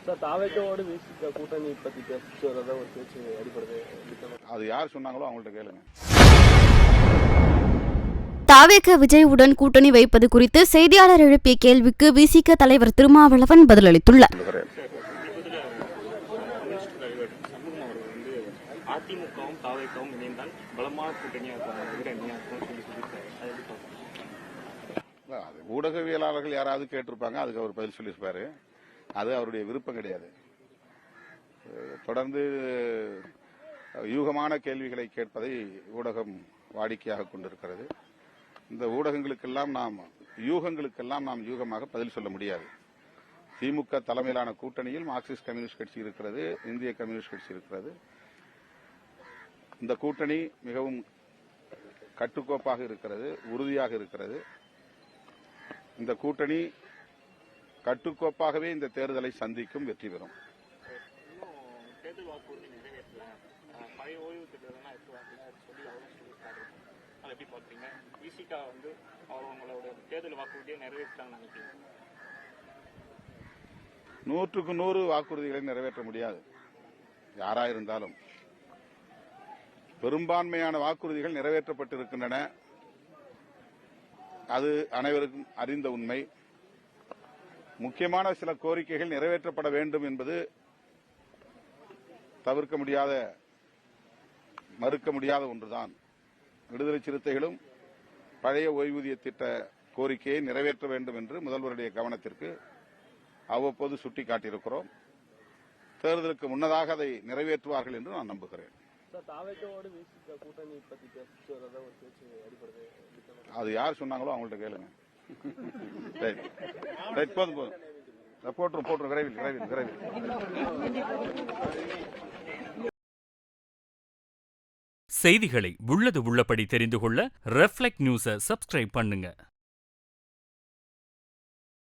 Sir தாவேக்கோடு விசிக கூட்டணி பத்தி பேசுறத ஒரு பேச்சு அடிப்படுது. அது யார் சொன்னாங்களோ அவங்கள்ட்ட கேளுங்க. தாவேக விஜயுடன் கூட்டணி வைப்பது குறித்து செய்தியாளர் எழுப்பிய கேள்விக்கு விசிக தலைவர் திருமாவளவன் பதிலளித்துள்ளார். அதிமுகவும் தாவேக்கவும் இணைந்தால் பலமான கூட்டணியாக அது ஊடகவியலாளர்கள் யாராவது கேட்டிருப்பாங்க, அதுக்கு அவர் பதில் சொல்லியிருப்பாரு. அது அவருடைய விருப்பம் கிடையாது. தொடர்ந்து யூகமான கேள்விகளை கேட்பதை ஊடகம் வாடிக்கையாக கொண்டிருக்கிறது. இந்த ஊடகங்களுக்கெல்லாம் நாம் யூகமாக பதில் சொல்ல முடியாது. திமுக தலைமையிலான கூட்டணியில் மார்க்சிஸ்ட் கம்யூனிஸ்ட் கட்சி இருக்கிறது, இந்திய கம்யூனிஸ்ட் கட்சி இருக்கிறது. இந்த கூட்டணி மிகவும் கட்டுக்கோப்பாக இருக்கிறது, உறுதியாக இருக்கிறது. இந்த கூட்டணி கட்டுக்கோப்பாகவே இந்த தேர்தலை சந்திக்கும், வெற்றி பெறும். நூற்றுக்கு 100 வாக்குறுதிகளை நிறைவேற்ற முடியாது, யாரா இருந்தாலும். பெரும்பான்மையான வாக்குறுதிகள் நிறைவேற்றப்பட்டிருக்கின்றன, அது அனைவருக்கும் அறிந்த உண்மை. முக்கியமான சில கோரிக்கைகள் நிறைவேற்றப்பட வேண்டும் என்பது தவிர்க்க முடியாத, மறுக்க முடியாத ஒன்றுதான். விடுதலை சிறுத்தைகளும் பழைய ஓய்வூதிய திட்ட கோரிக்கையை நிறைவேற்ற வேண்டும் என்று முதல்வருடைய கவனத்திற்கு அவ்வப்போது சுட்டிக்காட்டியிருக்கிறோம். தேர்தலுக்கு முன்னதாக அதை நிறைவேற்றுவார்கள் என்று நான் நம்புகிறேன். அது யார் சொன்னாங்களோ அவங்கள்ட்ட கேளுங்க. போதும் போட்டுரும் விரைவில். செய்திகளை உள்ளது உள்ளபடி தெரிந்து கொள்ள ரெஃப்ளெக்ட் நியூஸை சப்ஸ்கிரைப் பண்ணுங்க.